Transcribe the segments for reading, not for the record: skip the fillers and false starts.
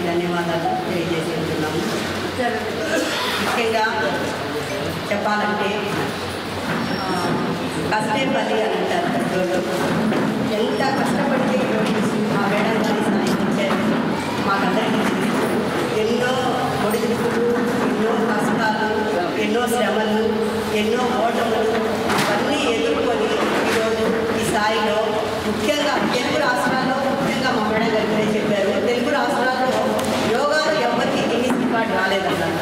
ధన్యవాదాలు తెలియజేసుకుంటున్నాము. ముఖ్యంగా చెప్పాలంటే కష్టే పని అని అంటారు పెద్దోళ్ళు. ఎంత కష్టపడితే మా మేడం గారి సాధించారు మాకందరికీ తెలుసు. ఎన్నో ఒడిదుడుకులు, ఎన్నో కష్టాలు, ఎన్నో శ్రమలు, ఎన్నో ఓటములు ఇవన్నీ ఎదుర్కొని ఈరోజు ఈ స్థాయిలో ముఖ్యంగా తెలుగు రాష్ట్రాల్లో ముఖ్యంగా మా మేడం గారు చెప్పారు, తెలుగు రాష్ట్రాల్లో యోగాలు ఎవరికి గిన్నీస్ రికార్డ్ రాలేదన్నారు.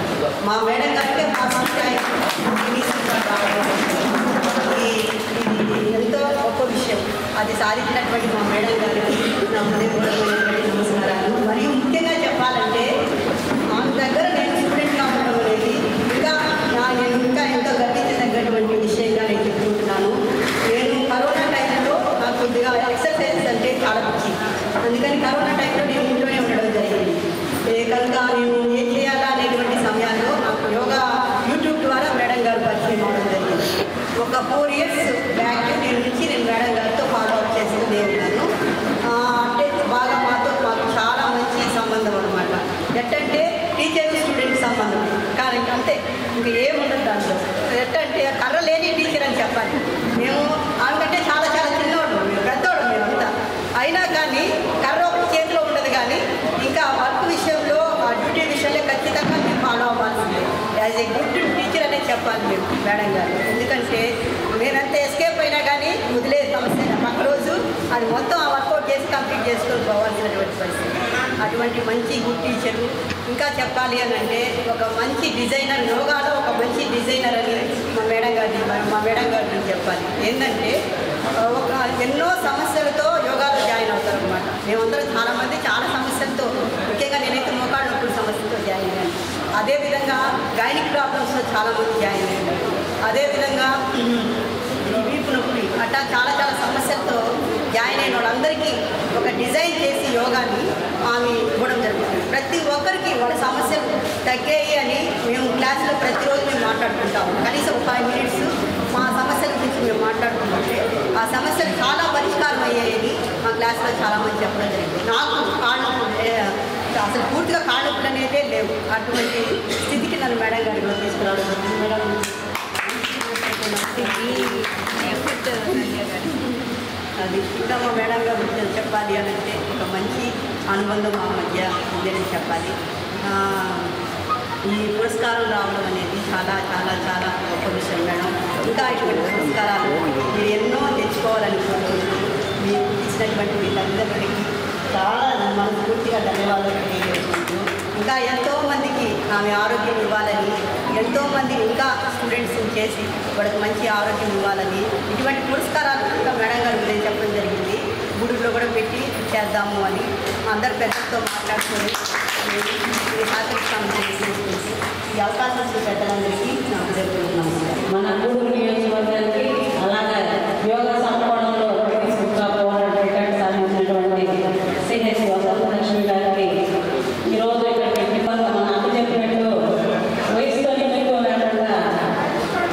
మా మేడం గారికి ఫస్ట్ టైం గిన్నీస్ రికార్డ్ రాలేదు. ఇది ఎంతో గొప్ప విషయం. అది సాధించినటువంటి మా మేడం గారికి నా హృదయపూర్వకమైనటువంటి నమస్కారాలు. మరియు ముఖ్యంగా చెప్పాలంటే ఆమె దగ్గర నేను స్టూడెంట్గా ఉండడం అనేది నేను ఇంకా ఎంతో గర్వించదగ్గటువంటి విషయంగా నేను చెప్పుకుంటున్నాను. నేను కరోనా టైంలో నాకు కొద్దిగా ఎక్సర్సైజెస్ అంటే చాలా పిచ్చి. అందుకని కరోనా టైంలో నేను ఇంట్లోనే ఉండడం జరిగింది. కనుక నేను ఏం చేయాలా అనేటువంటి సమయాల్లో నాకు యోగా యూట్యూబ్ ద్వారా మేడం గారు పరిచయం అవడం జరిగింది. ఒక 4 years బ్యాక్ నేను మేడం గారితో ఫాలో అప్ చేస్తూనే ఉన్నాను. అంటే బాగా మాకు చాలా మంచి చెప్పాలి మేము మేడం గారు. ఎందుకంటే నేనంతా ఎస్కేప్ అయినా కానీ వదిలే సమస్య పక్క రోజు అది మొత్తం ఆ వర్కౌట్ చేసి కంప్లీట్ చేసుకొని పోవాల్సినటువంటి పరిస్థితి. అటువంటి మంచి గుడ్ టీచరు. ఇంకా చెప్పాలి అని అంటే ఒక మంచి డిజైనర్, యోగాలో ఒక మంచి డిజైనర్ అని మా మేడం గారిని చెప్పాలి. ఏంటంటే ఎన్నో సమస్యలతో యోగాలో జాయిన్ అవుతారు అనమాట. మేమందరం చాలామంది చాలా సమస్యలతో, ముఖ్యంగా నేనైతే మోకాళ్ళ నొప్పుల సమస్యలతో జాయిన్ అయ్యాను. అదేవిధంగా గైనిక్ ప్రాబ్లమ్స్లో చాలామంది జాయిన్ అయ్యారు. అదేవిధంగా వీపు నొప్పి అట్లా చాలా సమస్యలతో జాయిన్ అయిన వాళ్ళందరికీ ఒక డిజైన్ చేసి యోగాని ఆమె ఇవ్వడం జరుగుతుంది. ప్రతి ఒక్కరికి వాళ్ళ సమస్యలు తగ్గాయి అని మేము క్లాసులో ప్రతిరోజు మేము మాట్లాడుకుంటాము. కనీసం 5 మినిట్స్ మా సమస్యల గురించి మేము మాట్లాడుకుంటుంటే ఆ సమస్యలు చాలా పరిష్కారం అయ్యాయని మా క్లాస్లో చాలామంది చెప్పడం జరిగింది. నాకు కాళ్ళు అసలు పూర్తిగా కాళ్ళొప్పులు అనేదే లేవు. అటువంటి స్థితికి నన్ను మేడం గారిలో తీసుకురావడం జరిగింది. మేడం అది ఇంకా మా మేడం గారి గురించి చెప్పాలి అని అంటే ఒక మంచి అనుబంధం మా మధ్య ఉందని చెప్పాలి. ఈ పురస్కారం రావడం అనేది చాలా గొప్ప విషయం మేడం. ఇంకా ఇటువంటి పురస్కారాలు మీరు ఎన్నో తెచ్చుకోవాలని కోరుకుంటున్నాను. మీరు ఇచ్చినటువంటి మీ తల్లిదండ్రులకి చాలా మనస్ఫూర్తిగా ధన్యవాదాలు తెలియజేసుకుంటూ, ఇంకా ఎంతోమందికి ఆమె ఆరోగ్యం ఇవ్వాలని, ఎంతోమంది ఇంకా స్టూడెంట్స్ని చేసి వాళ్ళకి మంచి ఆరోగ్యం ఇవ్వాలని, ఇటువంటి పురస్కారాలు ఇంకా మేడం గారు గురించి చెప్పడం జరిగింది. గుడిలో కూడా పెట్టి చేద్దాము అని అందరు పెద్దలతో మాట్లాడుకొని ఈ అవకాశం పెద్దలందరికీ నాకు జరుగుతున్నాము. మన గూడూరు నియోజకవర్గానికి అలాగే యోగా సంపూర్ణంలో సాధించినటువంటి సిహెచ్ వసంతలక్ష్మి గారికి ఈరోజు ఇక్కడికి మన అక్క చెప్పినట్టు వయసుతో నిమిత్తం లేకుండా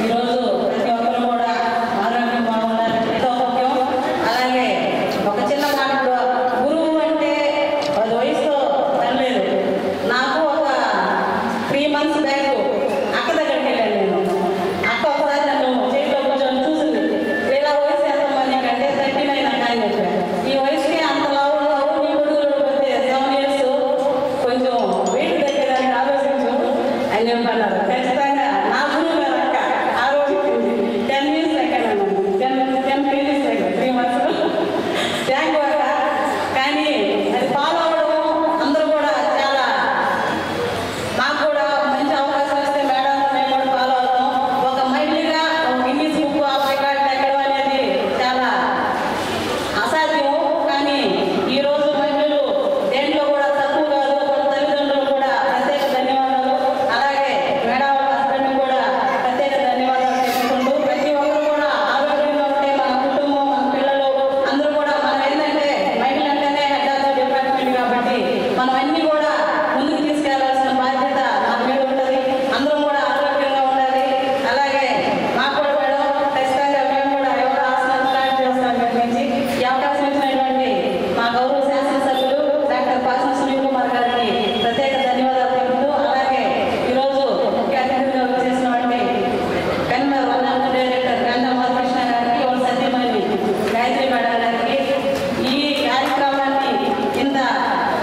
ఈరోజు ప్రతి ఒక్కరు కూడా ఆరోగ్యం బాగుండాలని ఎంతో ముఖ్యం. అలాగే ఒక చిన్న మాట, గురువు అంటే 10 వయసుతో పనిలేదు. నాకు ఒక 3 months బ్యాక్ అక్క దగ్గరికి వెళ్ళాను నేను. అక్క ఒకసారి నన్ను చేతిలో కూర్చొని చూసింది. వీళ్ళ వయసు ఎంతమంది అంటే 39 అని చెప్పాను. ఈ వయసుకి అంత లావు నీ కొడుకులు పోతే 7 years కొంచెం వెయిట్ తగ్గడానికి ఆలోచించు అని చెప్పన్నారు. ఖచ్చితంగా నా గురువు గారు అక్క ఆ రోజు 10 years తగ్గాను. 10 kgs తగ్గాను 3 months. Thank you అక్క. కానీ అది ఫాలో అవ్వడం అందరూ కూడా చాలా, మాకు కూడా మంచి అవకాశం ఇస్తే మేడం మేము కూడా ఫాలో అవుతాం. ఒక మైండ్గా గిన్నీస్ బుక్ ఆఫ్ రికార్డ్ ఎక్కడం అనేది చాలా అసాధ్యం. కానీ ఈరోజు మహిళలు దేంట్లో కూడా తక్కువ కాదు. వాళ్ళ తల్లిదండ్రులు కూడా ప్రత్యేక ధన్యవాదాలు. అలాగే మేడం హస్బెండ్ కూడా ప్రత్యేక ధన్యవాదాలు తెలుసుకుంటూ, ప్రతి ఒక్కరు కూడా ఆరోగ్యంగా ఉంటే మన కుటుంబం, మన పిల్లలు అందరూ కూడా, మనం ఏంటంటే మహిళలు అంటేనే హెడ్ ఆఫ్ ద డిపార్ట్మెంట్ కాబట్టి మనం అన్ని కూడా ముందుకు తీసుకెళ్లాల్సిన బాధ్యత మన మీద ఉంటుంది. అందరం కూడా ఆరోగ్యంగా ఉండాలి. అలాగే మాకు కూడా మేడం ఖచ్చితంగా మేము కూడా యోగా ఆసనాలు స్టార్ట్ చేస్తాం. నుంచి ఈ అవకాశం ఇచ్చినటువంటి మా గౌరవ శాసనసభ్యులు డాక్టర్ పాసం సునీల్ కుమార్ గారికి ప్రత్యేక ధన్యవాదాలు తెలుపుతూ, అలాగే ఈరోజు ముఖ్య అతిథిగా వచ్చేసినటువంటి కన్వీనర్ వన్ డైరెక్టర్ గంధం బాలకృష్ణ గారికి, వాళ్ళ సత్యమణి గాయత్రి మేడం గారికి, ఈ కార్యక్రమాన్ని ఇంత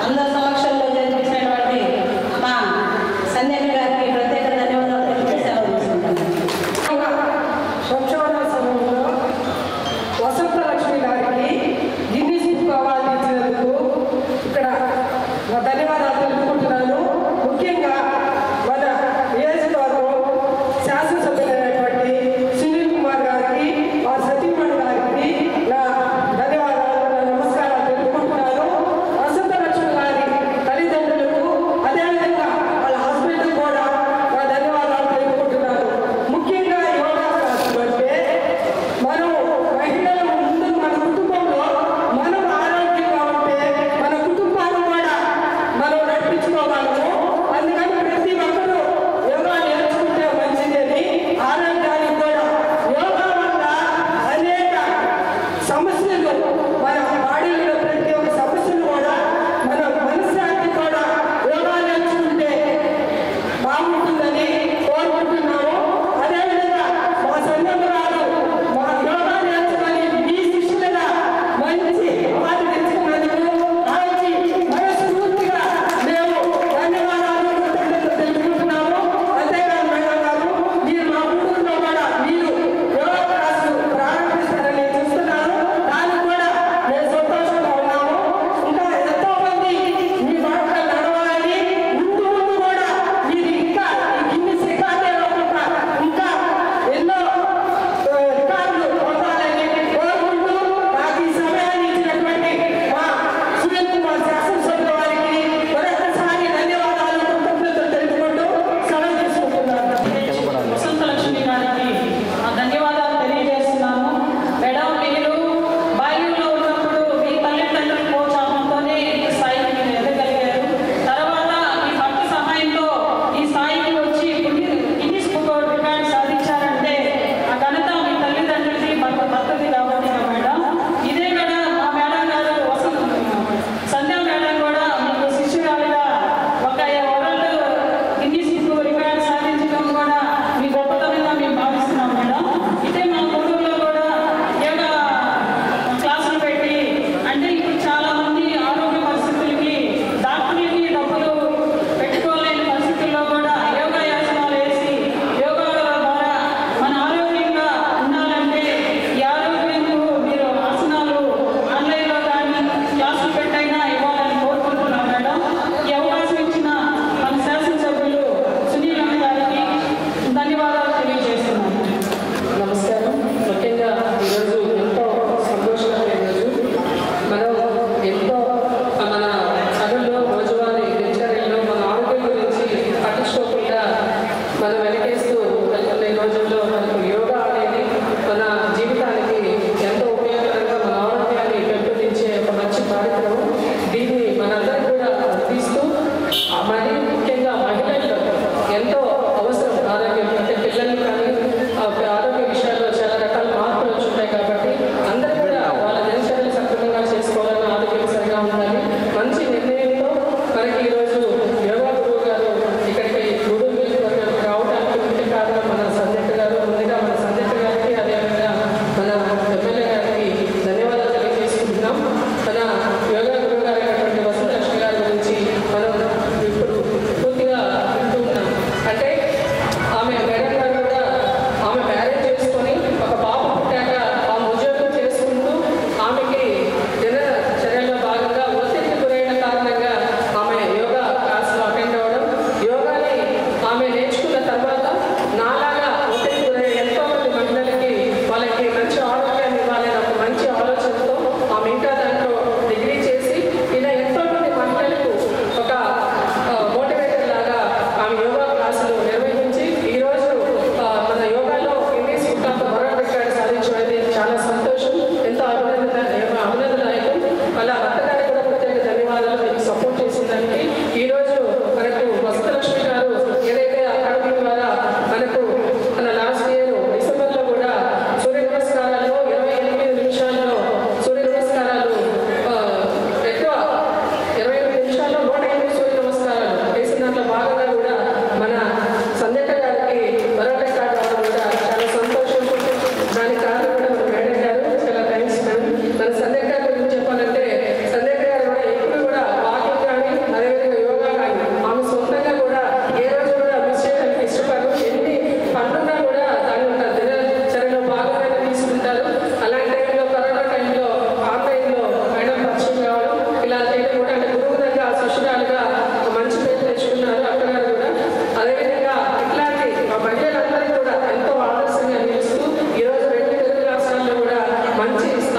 అందరి సమక్షంలో జరిపించినటువంటి మా సంధ్యని గారికి ప్రత్యేక ధన్యవాదాలు తెలుపుతూ సెలవు తీసుకుంటాను. స్వచ్ఛవన సమయంలో వసంతలక్ష్మి గారికి గిన్నీస్ బుక్ అవార్డు ఇచ్చినందుకు ఇక్కడ ధన్యవాదాలు తెలుపుకుంటున్నాను. ముఖ్యంగా మన నియోజకవర్గం శాసనసభ్యులైనటువంటి సునీల్ కుమార్ గారికి, మా సతీమణి గారికి నా ధన్యవాదాలు, నా నమస్కారాలు తెలుపుకుంటున్నాను. వసంతలక్ష్మి గారి తల్లిదండ్రులకు, అదేవిధంగా వాళ్ళ హస్బెండ్ కూడా నా ధన్యవాదాలు తెలుపుకుంటున్నాను. ముఖ్యంగా యోగా క్లాసులు అంటే మనం మహిళలు ముందు మన కుటుంబంలో మనం ఆరోగ్యంగా ఉంటే మన కుటుంబాన్ని కూడా మనం నడిపించుకోగలము. అందుకని ప్రతి ఒక్కరూ యోగా నేర్చుకుంటే మంచిదని, ఆరోగ్యానికి కూడా యోగా వల్ల అనేక సమస్యలు మన బాడీలో ప్రతి ఒక్క సమస్యలు కూడా మన మనశ్శాంతి కూడా యోగా నేర్చుకుంటే బాగుంటుందని కోరుకుంటున్నాము. అదేవిధంగా మా సంఘంలో మా యోగా నేర్చుకొని మీ శిష్యులుగా మంచి అవార్డు తెచ్చుకున్నందుకు మంచి మనస్ఫూర్తిగా మేము ధన్యవాదాలు తెలుపుకుంటున్నాము. అంతేకాదు మేడం గారు, మీరు మా ముందు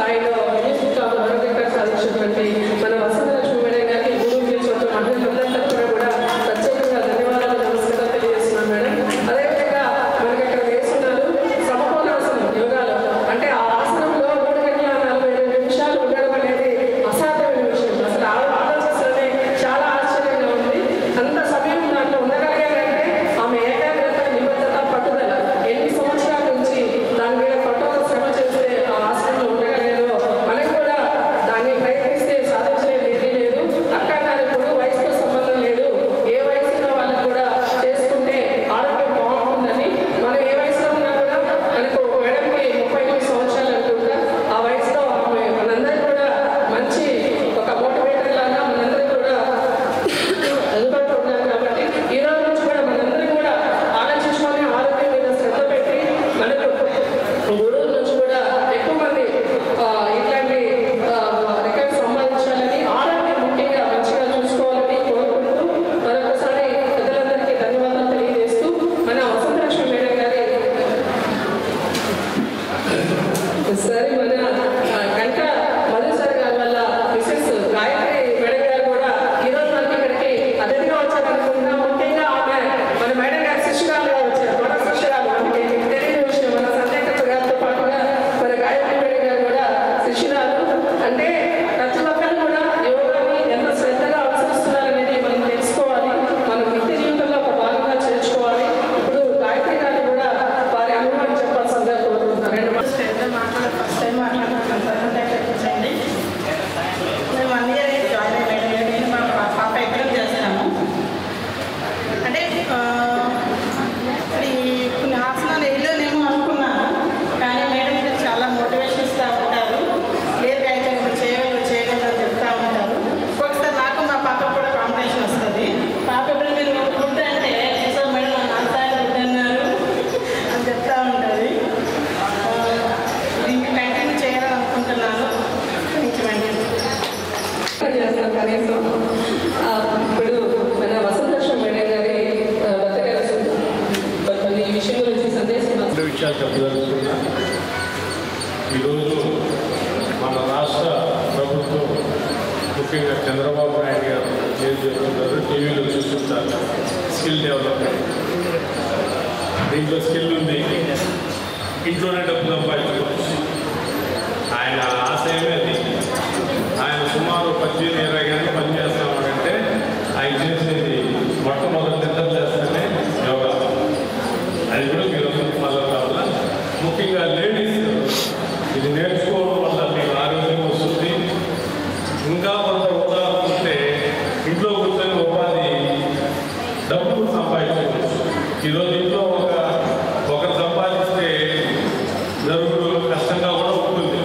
స్థాయిలో రికార్డు సాధించినటువంటి మన వసంత లక్ష్మి మేడం గారికి గురువు చేసిన మహిళలందరికీ కూడా ప్రత్యేకంగా ధన్యవాదాలు నమస్కారాలు తెలియజేస్తున్నాను మేడం. అదేవిధంగా మనకి ఇక్కడ వేస్తున్నారు సమకోణాసనం యోగాలో, అంటే ఆ ఆసనంలో 3 గంటల 45 నిమిషాలు ఉండడం అనేది అసాధ్యమైన విషయం. అసలు ఆలోచిస్తేనే చాలా ఆశ్చర్యంగా ఉంది. అంత సమయం దాంట్లో ఉండగలిగారంటే ఆమె ఏకాగ్రత, నిబద్ధత, పట్టుదల ఎన్ని సంవత్సరాల నుంచి దాని మీద పట్టుదల శ్రమ చేస్తే ఆ ఆసనంలో ఉండగలిగారో మనకు కూడా దాన్ని ప్రయత్నిస్తే సాధించలేదు ఏదీ లేదు. అక్కడ ఇప్పుడు వయసుతో సంబంధం లేదు, ఏ వయసులో వాళ్ళకు కూడా చేసుకుంటే ఆరోగ్యం బాగుంటుందని. మనం ఏ వయసులో ఉన్నా కూడా మనకు ఒక మేడంకి 38 సంవత్సరాలు అనుకుంటా, ఆ వయసులో మనందరికీ కూడా మంచి ఒక మోటివేటర్ లాగా మనందరికీ కూడా అందుబాటులో ఉన్నారు. కాబట్టి ఈ రోజు నుంచి కూడా మనందరికీ కూడా ఆలోచించుకొని ఆరోగ్యం మీద శ్రద్ధ పెట్టి మనకు గురువుల నుంచి కూడా ఎక్కువ మంది ఇట్లాంటి రికార్డు సంపాదించాలని, ఆరోగ్యం ముఖ్యంగా మంచిగా చూసుకోవాలని కోరుకుంటూ మరొకసారి పెద్దలందరికీ ధన్యవాదాలు తెలియజేస్తూ మన వసంత లక్ష్మి మేడం గారి సరే మన గంట మధుసారి గారి వల్ల మిసెస్ గాయత్రి మేడం గారు కూడా ఈరోజు మనకి ఇక్కడికి అతిథిగా వచ్చారనుకుంటున్నాం. ముఖ్యంగా ఆమె మన మేడం గారి శిష్యురాలుగా వచ్చారు. మన శిష్యురాలు మనకి తెలియని విషయం. మన సందేహ గారితో పాటుగా మన గాయత్రి మేడం గారు కూడా శిష్యురాలు. అంటే ప్రతి ఒక్కరు కూడా యోగాని ఎంత శ్రద్ధగా అనుసరిస్తున్నారనేది మనం తెలుసుకోవాలి, మన నిత్య జీవితంలో ఒక భాగంగా చేర్చుకోవాలి. ఇప్పుడు గాయత్రి గారు కూడా వారి అనుభవాన్ని చెప్పాల్సిందిగా కోరుకుంటున్నారు. ఫస్ట్ టైం మాట్లాడుతున్నాను. మేము 1 year జాయిన్ అయ్యాను. నేను మా పాప ఎగ్జామ్ చేస్తాము. అంటే కొన్ని ఆసనాలు వేయలేనేమో అనుకున్నాను, కానీ మేడం మీరు చాలా మోటివేషన్ ఇస్తూ ఉంటారు. లేదు అయితే ఇప్పుడు చేయగలరు చేయగలరు చెప్తూ ఉంటారు. ఒకసారి నాకు మా పాపకు కూడా కాంపిటీషన్ వస్తుంది. పాప ఎప్పుడు మీరు ఫుడ్ అంటే సార్ మేడం అంతా ఫుడ్ అన్నారు అని చెప్తూ ఉంటుంది. దీన్ని కంటిన్యూ చేయాలని అనుకుంటున్నాను. చేస్తాం కనీసం. ఇప్పుడు మన వసంత లక్ష్మి మేడం గారి కొన్ని ఈ విషయం గురించి సందేశం విషయాలు చెప్పదలుచుకున్నా. ఈరోజు మన రాష్ట్ర ప్రభుత్వం ముఖ్యంగా చంద్రబాబు నాయుడు గారు ఏం చెప్తున్నారు, టీవీలో చూస్తుంటారు స్కిల్ డెవలప్మెంట్. దీంట్లో స్కిల్ ఉంది, ఇంట్లోనే డబ్బు సంపాదించుకోవచ్చు. ఆయన ఆశయమే అది. ఆయన సుమారు 18-20 గంటలు పనిచేస్తామంటే ఆయన చేసేది మొట్టమొదటి నిద్ర చేస్తేనే యోగా. అది కూడా మీరు ఫాలో కావాల. ముఖ్యంగా లేడీస్ ఇది నేర్చుకోవడం వల్ల మీకు ఆరోగ్యం వస్తుంది. ఇంకా కొంత ఉదాహరణ ఉంటే ఇంట్లో కూర్చొని ఉపాధి డబ్బులు సంపాదించుకోవచ్చు. ఈరోజు ఇంట్లో ఒకరు సంపాదిస్తే జరుగుడు కష్టంగా కూడా ఉంటుంది.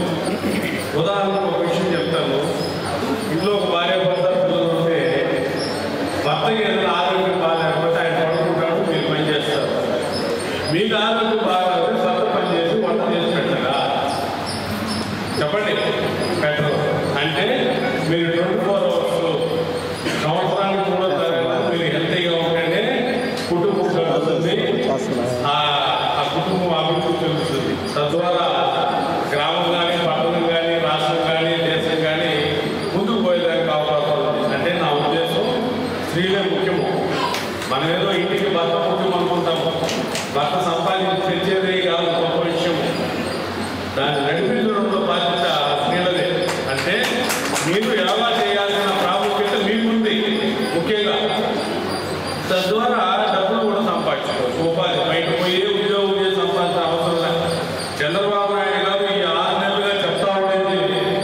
ఉదాహరణకు ఒక విషయం చెప్తాను. ఇంట్లో ఒక భార్య భర్త పిల్లలు ఉంటే భర్తకి ఏదైనా ఆరోగ్యం బాగాలేకపోతే ఆయన పడుకుంటాడు, మీరు పని చేస్తారు. మీకు ఆరోగ్యం బాగా భర్త పని చేసి వంట చేసి పెట్టరా? చెప్పండి, పెట్టరు. అంటే మీరు 24 hours సంవత్సరానికి 3 తరగతి మీరు హెల్తీగా ఉంటేనే కుటుంబం గడుస్తుంది, ఆ కుటుంబం అభివృద్ధి చెందుతుంది. తద్వారా గ్రామం కానీ పట్టణం కానీ రాష్ట్రం కానీ దేశం కానీ ముందుకు పోయేదానికి అవకాశం ఉంది. అంటే నా ఉద్దేశం స్త్రీలే ముఖ్యము. మనం ఏదో ఇంటికి భర్త ముఖ్యం అనుకుంటాము. భర్త సంపాదించి తెచ్చేదే కాదు గొప్ప విషయం. దాన్ని నడిపించడంలో బాధ్యత స్త్రీలదే. అంటే మీరు ఎలా చేయాల్సిన ప్రాముఖ్యత మీకుంది ముఖ్యంగా. తద్వారా డబ్బులు కూడా సంపాదించుకోవచ్చు. ఉపాధి బయట పోయి ఉద్యోగం చేసి సంపాదించిన అవసరం లేదు. చంద్రబాబు నాయుడు గారు ఈ 6 నెలలుగా చెప్తా ఉండేది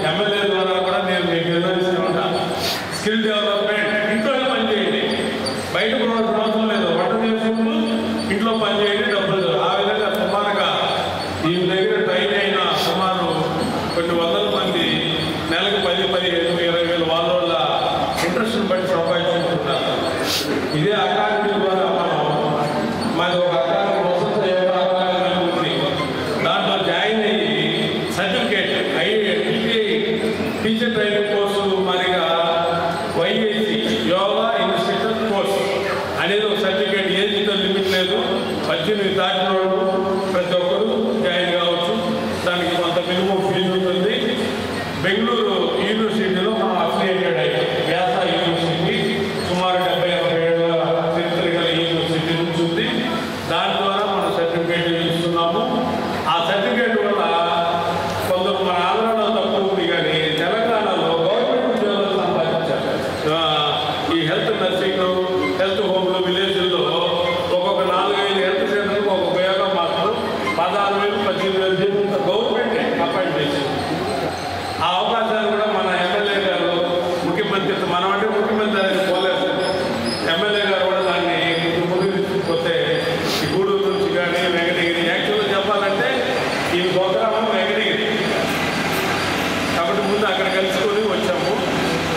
ఎమ్మెల్యే ద్వారా కూడా నేను మీకు నిర్వహిస్తూ ఉంటాను. Skill development. ఇంట్లోనే పని చేయండి, బయట పోవాల్సిన అవసరం లేదు. వంట చేసుకుంటూ ఇంట్లో పని చేయండి, డబ్బులు. ఆ విధంగా సుమారుగా ఈ దగ్గర ట్రైన్ అయిన సుమారు కొన్ని వందల మంది నెలకు 10-15-20 వేల వాళ్ళ ఇంట్రెస్ట్ని బట్టి సంపాదించుకుంటున్నారు. ఇదే అకాడమీ ద్వారా మాది ఒక అకాడమీ వసంత యోగా ఉంది. దాంట్లో జాయిన్ అయ్యి సర్టిఫికేట్ టీచర్ ట్రైనింగ్ కోర్సు మరిగా వైఏసి యోగా ఇన్స్ట్రక్టర్ కోర్సు అనేది ఒక సర్టిఫికేట్. ఏజ్తో లిమిట్ లేదు. 18 దాటిన వాళ్ళు ప్రతి ఒక్కరు జాయిన్ కావచ్చు. దానికి కొంత మినిమం ఫీజు ఉంటుంది. బెంగళూరు యూనివర్సిటీలో మనం అఫిలియేటెడ్ అయ్యాం. వ్యాస యూనివర్సిటీ సుమారు 70-80 ఏళ్ళ చరిత్ర గల యూనివర్సిటీ నుంచి ఉంది. దాని ద్వారా మనం సర్టిఫికేట్ ఇస్తున్నాము. ఆ సర్టిఫికేట్ వల్ల కొందరు మన ఆంధ్రాలో తక్కువ ఉంది, కానీ తెలంగాణలో గవర్నమెంట్ ఉద్యోగాలు సంపాదించారు. ఈ హెల్త్ నర్సింగ్, హెల్త్ హోమ్లు, విలేజ్ల్లో ఒక్కొక్క 4-5 హెల్త్ సెంటర్లకు ఒక ఉపయోగం మాత్రం 16,000-18,000 గవర్నమెంటే అపాయింట్ చేసింది. ఆ అవకాశాలు కూడా మన ఎమ్మెల్యే గారు, ముఖ్యమంత్రి, మనం అంటే ముఖ్యమంత్రి అనేది పోలేదు, ఎమ్మెల్యే గారు కూడా దాన్ని ముందుకు తీసుకుపోతే ఈ గూడూరు నుంచి కానీ వెంకటగిరి, యాక్చువల్గా చెప్పాలంటే ఈ గోగ్రామం వెంకటగిరి కాబట్టి ముందు అక్కడ కలుసుకొని వచ్చాము.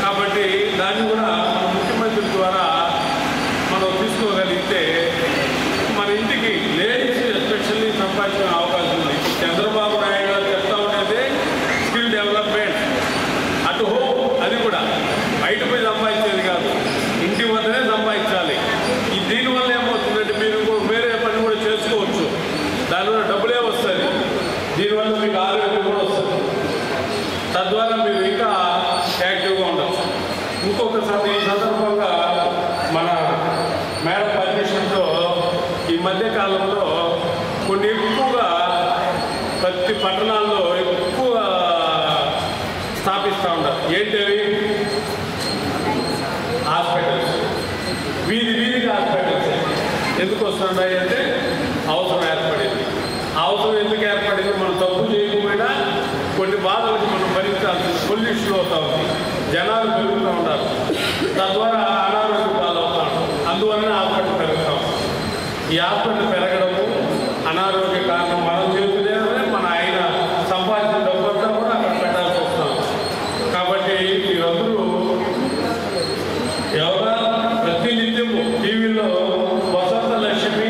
కాబట్టి దాన్ని కూడా మన ముఖ్యమంత్రి ద్వారా మనం తీసుకోగలిగితే మన ఇంటికి లేడీస్ ఎస్పెషల్లీ సంపాదించిన అవకాశం ఉంది. చంద్రబాబు నాయుడు గారు చెప్తా ఉండేది స్కిల్ డెవలప్మెంట్ అటు హోమ్, అది కూడా బయట పోయి సంపాదించేది కాదు, ఇంటి వద్దనే సంపాదించాలి. దీనివల్ల ఏమవుతుందంటే మీరు వేరే పని కూడా చేసుకోవచ్చు, దానివల్ల డబ్బులే వస్తుంది, దీనివల్ల మీకు ఆరోగ్యం కూడా వస్తుంది, తద్వారా మీరు ఇంకా యాక్టివ్గా ఉండొచ్చు. ఇంకొకసారి ఈ సందర్భంగా మన మేడం పర్మిషన్తో ఈ మధ్యకాలంలో కొన్ని ఎక్కువగా ప్రతి పట్టణాల్లో ఎక్కువ స్థాపిస్తూ ఉంటారు. ఏంటవి? హాస్పిటల్స్, వీధికి హాస్పిటల్స్. ఎందుకు వస్తున్నాయి అంటే అవసరం ఏర్పడింది. అవసరం ఎందుకు ఏర్పడింది? మనం తప్పు చేయకపోయినా కొన్ని బాధలకు మనం భరించాల్సింది. పొల్యూషన్ అవుతూ ఉంది, జనాలు పెరుగుతూ ఉంటారు, తద్వారా అనారోగ్య పాలవుతూ ఉంటాం. అందువలన హాస్పిటల్ పెరుగుతాం. ఈ హాస్పిటల్ పెరగడము అనారోగ్య కారణం మనం చేస్తూనే మన ఆయన సంపాదించిన డబ్బంతా కూడా అక్కడ పెట్టాల్సి వస్తాం. కాబట్టి మీరందరూ యోగా ప్రతినిత్యము టీవీలో వసంత లక్ష్మి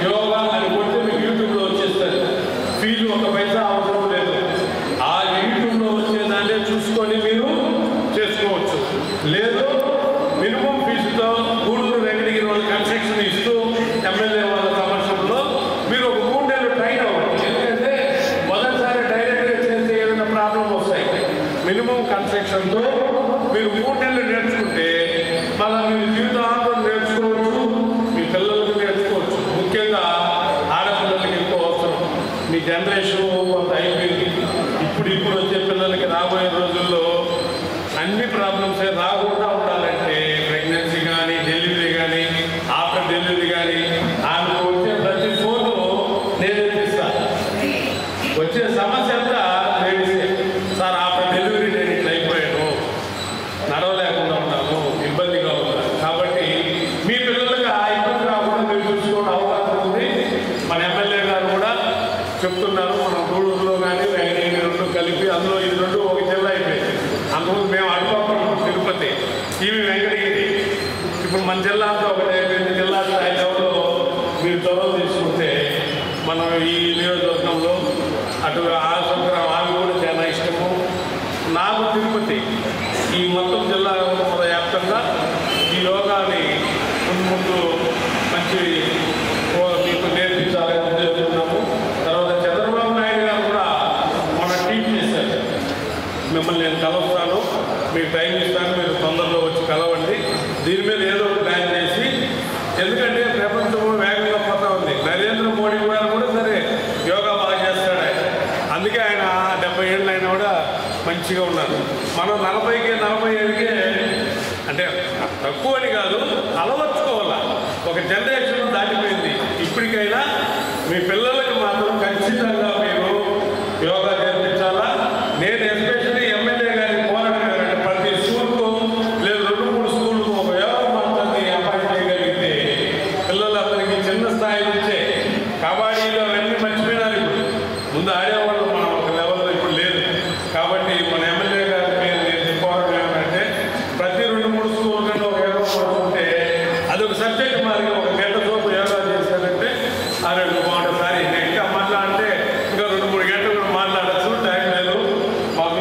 యోగా అని కొట్టి మీకు యూట్యూబ్లో వచ్చేస్తుంది. ఫీజు 1 పైసా అవసరం లేదు. ఆ యూట్యూబ్లో వచ్చేదాన్ని చూసుకొని మీరు చేసుకోవచ్చు. లేదు మినిమం ఫీజుతో గూడూరు వెంకటగిరి వాళ్ళ కన్స్ట్రక్షన్ ఇస్తూ ఎమ్మెల్యే వాళ్ళ సమక్షంలో మీరు ఒక 3 నెలలు ట్రైన్ అవ్వండి. ఎందుకంటే మొదటిసారి డైరెక్ట్గా చేస్తే ఏదైనా ప్రాబ్లం వస్తాయి. మినిమం కన్స్ట్రక్షన్తో మీరు 3 నెలలు నేర్చుకుంటే మళ్ళీ మీరు జీవితాంతం నేర్చుకోవచ్చు, మీ పిల్లలకు నేర్చుకోవచ్చు. ముఖ్యంగా ఆడపిల్లలకి ఎక్కువ అవసరం. మీ జనరేషన్ కొంత అయిపోయింది. ఇప్పుడు వచ్చే పిల్లలకి రాబోయే రోజుల్లో అన్ని ప్రాబ్లమ్స్ రాకుండా ఉండాలంటే ప్రెగ్నెన్సీ కానీ, డెలివరీ కానీ, ఆఫ్టర్ డెలివరీ కానీ, ఆమెకు వచ్చే ప్రతి ఫోను నేనే తీస్తాను. వచ్చే సమస్య అంతా లేడీసే. సార్ ఆఫ్టర్ డెలివరీ నేను ఇట్లా అయిపోయాను, నడవలేకుండా ఉన్నాను, ఇబ్బందిగా ఉన్నాను. కాబట్టి మీ పిల్లలకి ఆ ఇబ్బంది రాకుండా మీరు చూసుకోవడం అవకాశం ఉంది. మన ఎమ్మెల్యే గారు కూడా చెప్తున్నారు, మనం గూడూరులో కానీ వెంకటగిరి 2 కలిపి, అందులో ఇది 2 ఒక జిల్లా అయిపోయింది. అందువల్ల మేము అడుగుతున్నాం తిరుపతి, ఇవి వెంకటగిరి. ఇప్పుడు మన జిల్లా అంతా ఒకటి అయిపోయింది. జిల్లా స్థాయి లెవెల్లో మీరు చొరవ తీసుకుంటే మనం ఈ నియోజకవర్గంలో అటు ఆశంకరం ఆమె కూడా చాలా ఇష్టము. నాకు తిరుపతి, ఈ మొత్తం జిల్లా వ్యాప్తంగా ఈ యోగాని ముందు మంచి మీకు నేర్పించాలని చేస్తున్నాము. తర్వాత చంద్రబాబు నాయుడు గారు కూడా మన టీచ్ చేశారు, మిమ్మల్ని నేను కలుస్తాను, మీకు టైం ఇస్తాను, మీరు తొందరలో వచ్చి కలవండి. దీని మీద ఏదో ప్లాన్ చేసి, ఎందుకంటే ప్రపంచం వేగంగా పోతా ఉంది. నరేంద్ర మోడీ గారు కూడా సరే యోగా బాగా చేస్తాడు ఆయన, అందుకే ఆయన 70 ఏళ్ళు అయినా కూడా మంచిగా ఉన్నారు. మనం 40కి 45కే అంటే తక్కువని కాదు, అలవర్చుకోవాలా. ఒక జనరేషన్ దాటిపోయింది. ఇప్పటికైనా మీ పిల్లలకి మాత్రం ఖచ్చితంగా మీరు యోగా నేర్పించాలా. నేను ఎస్పెషల్లీ ఎమ్మెల్యే గారికి పోరాడానంటే ప్రతి స్కూల్కు లేదు 2-3 స్కూల్కు ఒక యోగా మాత్రాన్ని అపాయింట్ చేయగలిగితే పిల్లలందరికీ చిన్న స్థాయి నుంచే కబడ్డీలో అవన్నీ మర్చిపోయినారు. ఇప్పుడు ముందు ఆడేవాళ్ళు మనం ఒక లెవెల్లో ఇప్పుడు లేదు. కాబట్టి మన ఎమ్మెల్యే గారి మీద నేను పోరాటం ఏమంటే ప్రతి 2-3 స్కూల్ కన్నా ఒక యోగా పడుతుంటే అదొక సబ్జెక్ట్ మాదిరిగా 1 గంట సేపు యోగా చేశారంటే ఆరోగ్యం బాగుంటుంది. సారీ నేను ఇంకా మాట్లాడితే ఇంకా 2-3 గంటలు కూడా మాట్లాడచ్చు, టైం లేదు. మాకు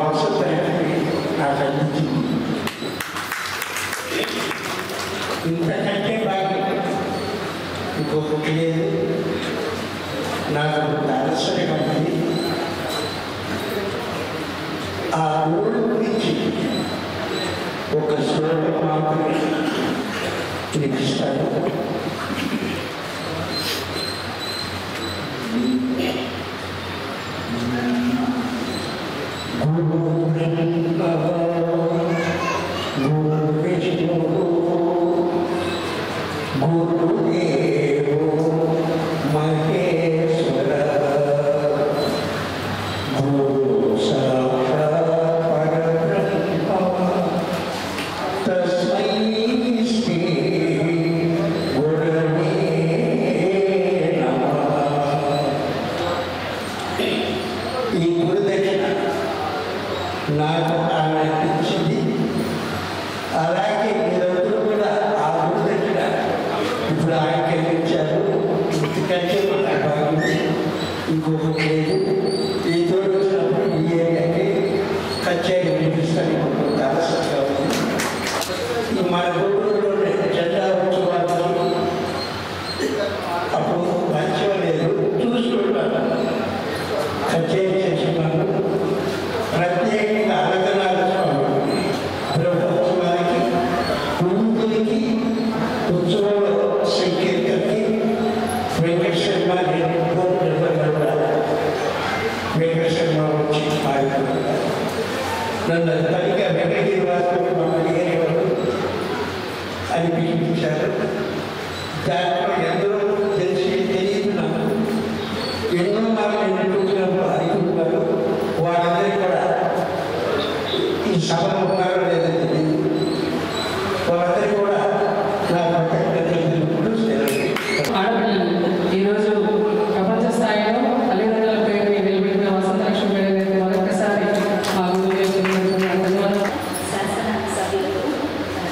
వసతులకి నాకు అందించింది. ఇంతకంటే బాగా ఇంకొకటి లేదు. నాకు ఆలస్యంగా ఉంది. ఆ ఊళ్ళ గురించి ఒక శ్లోకం మాత్రమే వినిపిస్తాను. గురు బ్రహ్మ గురు విష్ణు గురుదేవో మహేశ్వర గురు సాక్షాత్ పరబ్రహ్మ తస్మై శ్రీ గురవే నమః. ఈ గురుదక్షిణ నాకు ఆమె ఇచ్చింది. అలాగే మీరందరూ కూడా ఆ గురుదక్షిణ ఇప్పుడు ఆంకరించారు. ఇంతకంటే మనకు బాగుంది. ఇంకొకటి లేదు. ఈ తోడు వచ్చినప్పుడు ఈ ఏరియాకి కచేరీ వినిపిస్తాను. కొంత ఆలస్యంగా ఉంది. ఈ మన గురువులోనే జెండా ఉత్సవాలు అప్పుడు మంచిగా లేదు. చూసుకుంటాను కచేరీ చేస్తున్నాను. ప్రత్యేకంగా అలంకరణ స్వామి బ్రహ్మోత్సవానికి పురుగులకి ఉత్సవంలో సంకీర్తనకి వెంకటశర్మ వెంకటశర్మ వచ్చి పాల్గొన్నారు. నన్ను తల్లిగా వెంకటగిరి వారు అడిగేవారు అని పిలిపించారు. దాంట్లో ఎందరో తెలిసి తెలియదు నాకు. ఎన్నో మార్లు ఎన్నుకుంటున్నప్పుడు అనుకుంటున్నారు. వాళ్ళందరూ కూడా ఈ సభలో ఉన్నారో లేదో తెలియదు. వాళ్ళందరూ కూడా నా ఆడపిల్లలు ఈరోజు ప్రపంచ స్థాయిలో తల్లిదండ్రుల పేరు నిలబెట్టిన వసంతలక్ష్మి మేడం గారికి మరొకసారి మా గురువు ధన్యవాదాలు. శాసన సభ్యులకు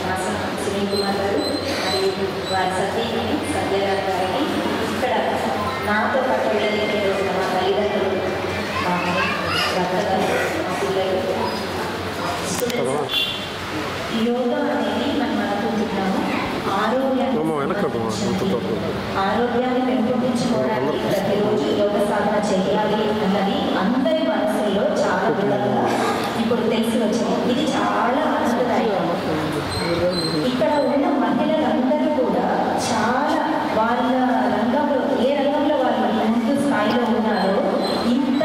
మాసం సునీల్ కుమార్ గారు మరియు వారి సతీమణి సత్యరాజ్ గారికి, ఇక్కడ నాతో పాటు వెళ్ళలేని రోజున మా తల్లిదండ్రులు, మా భర్తగారు, మా పిల్లలు, స్టూడెంట్స్. యోగా అనేది మనం అనుకుంటున్నాము ఆరోగ్యాన్ని పెంపొందించుకోవడానికి ప్రతిరోజు యోగ సాధన చేయాలి అన్నది అందరి మనసుల్లో చాలా దృఢంగా ఇప్పుడు తెలిసి వచ్చింది. ఇది చాలా ఆనందదాయకం. ఇక్కడ ఉన్న మహిళలందరూ కూడా చాలా వాళ్ళ రంగంలో ఏ రంగంలో వాళ్ళు ముందు స్థాయిలో ఉన్నారో ఇంత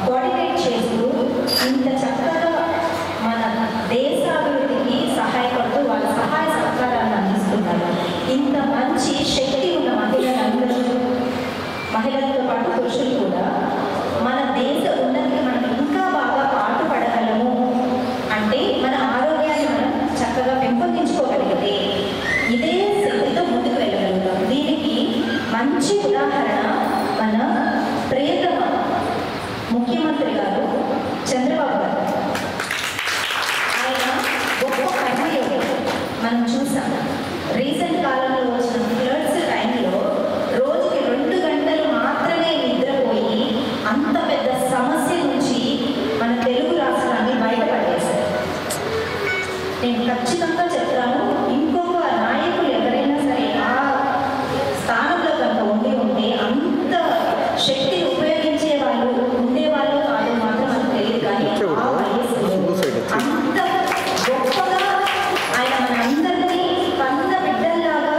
కోఆర్డినేట్ చేస్తూ ఇంత చక్కగా మన దేశాభివృద్ధికి సహాయపడుతూ వాళ్ళ సహాయ సహకారాన్ని అందిస్తున్నారు. ఇంత మంచి శక్తి ఉన్న మహిళలందరూ, మహిళలతో పాటు పురుషులు కూడా మన దేశ ఉన్నతికి మనం ఇంకా బాగా పాటుపడగలము అంటే మన ఆరోగ్యాన్ని మనం చక్కగా పెంపొందించుకోగలిగితే ఇదే శక్తితో ముందుకు వెళ్ళగలుగుతాం. దీనికి మంచి ఉదాహరణ మన ప్రియతమ ముఖ్యమంత్రి గారు చంద్రబాబు గారు. ఆయన గొప్ప కర్మయోగి. మనం చూసాం రీసెంట్ కాలంలో వచ్చిన ఫ్లడ్స్ టైంలో రోజుకి 2 గంటలు మాత్రమే నిద్రపోయి అంత పెద్ద సమస్య నుంచి మన తెలుగు రాష్ట్రాన్ని బయటపడేశారు. నేను ఖచ్చితంగా చెప్తాను, ఇంకొక నాయకులు ఎవరైనా సరే ఆ స్థానంలో కనుక ఉంటే అంత శక్తిని ఉపయోగించే వాళ్ళు ఉండేవాళ్ళు కాదు మాత్రం మనకు తెలియదు. కానీ ఆ వయసులో అంత గొప్పగా ఆయన మనందరినీ కన్న బిడ్డల్లాగా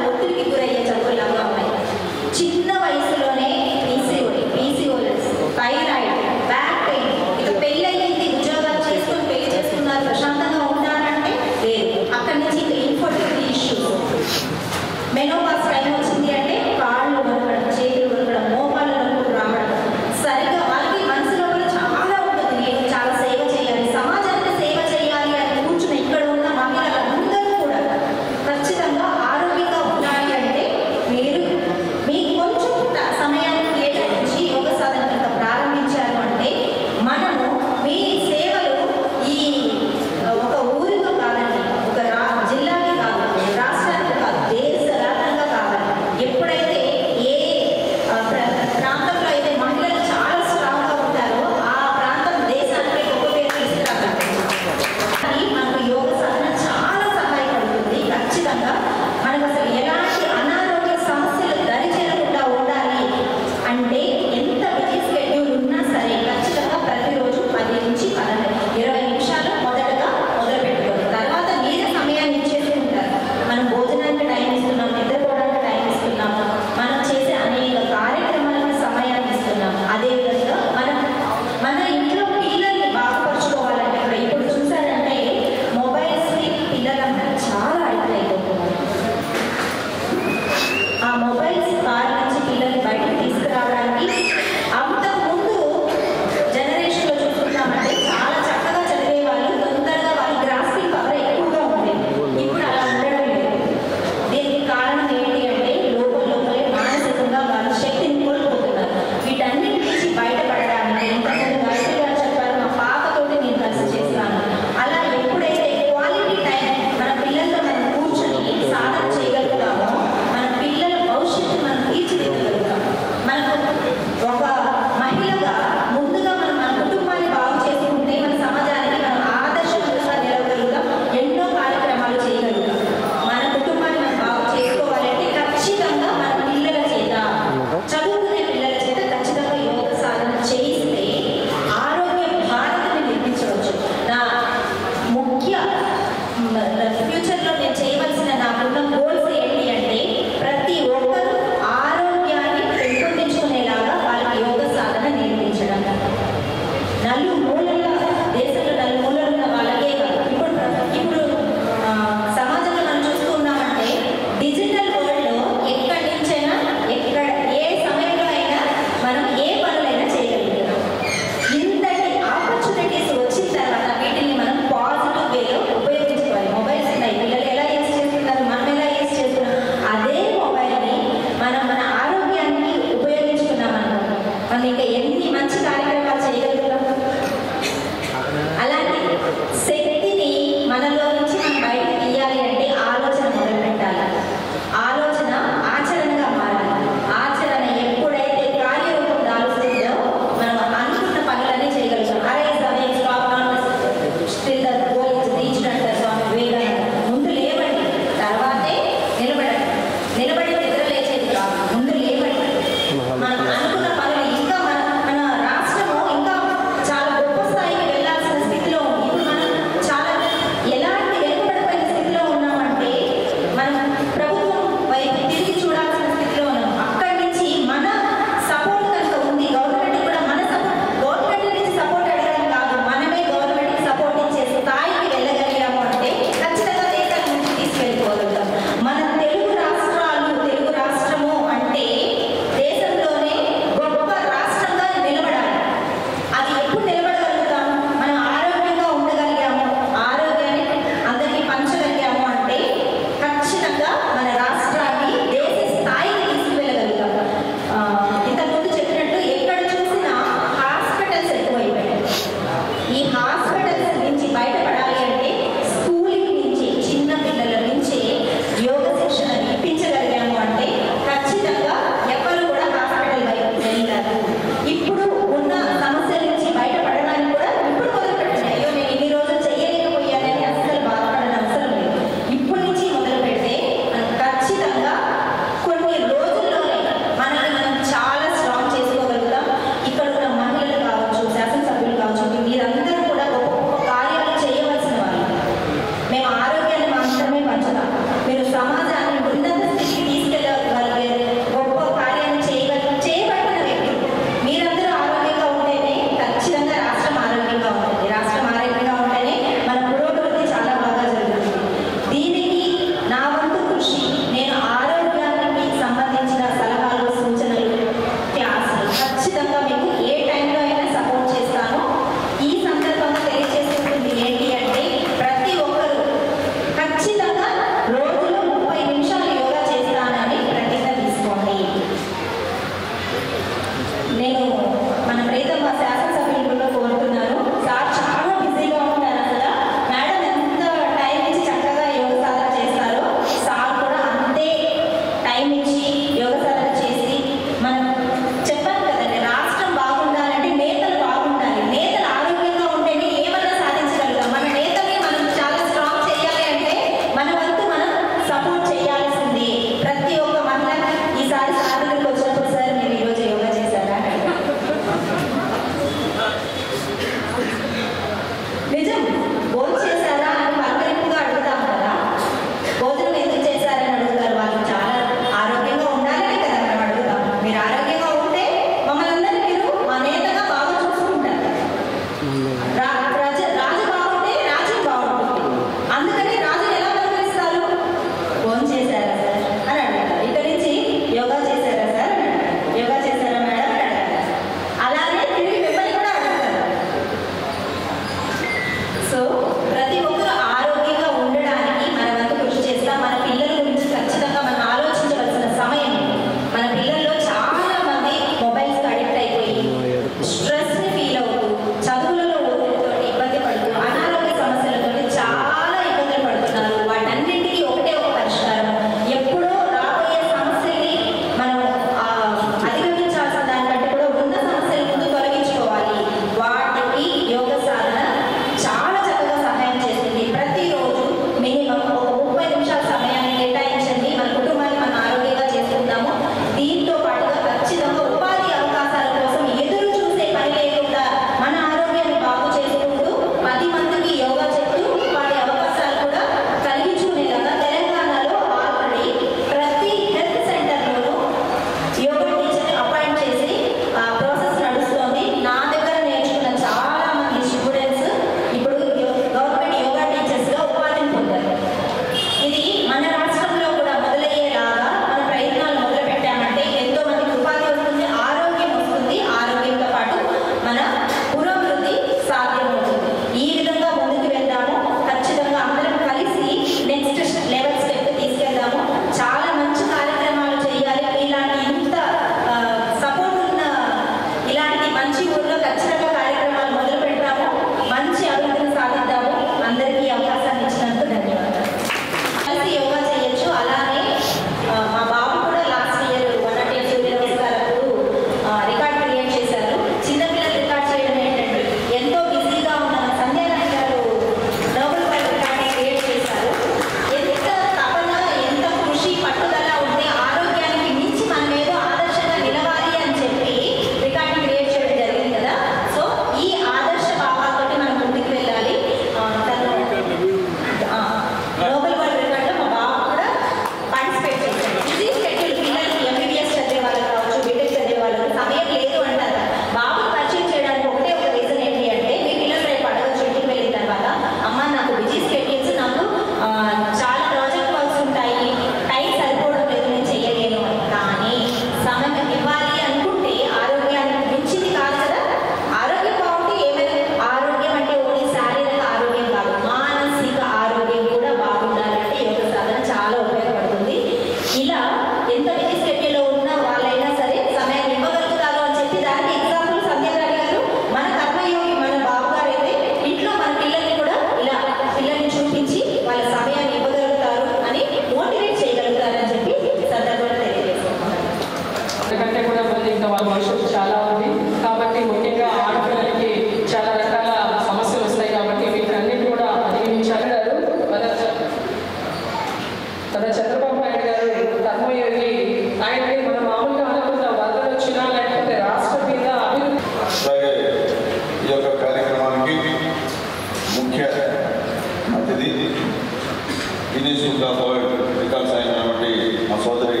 Guinness book of world records అయినటువంటి మా సోదరి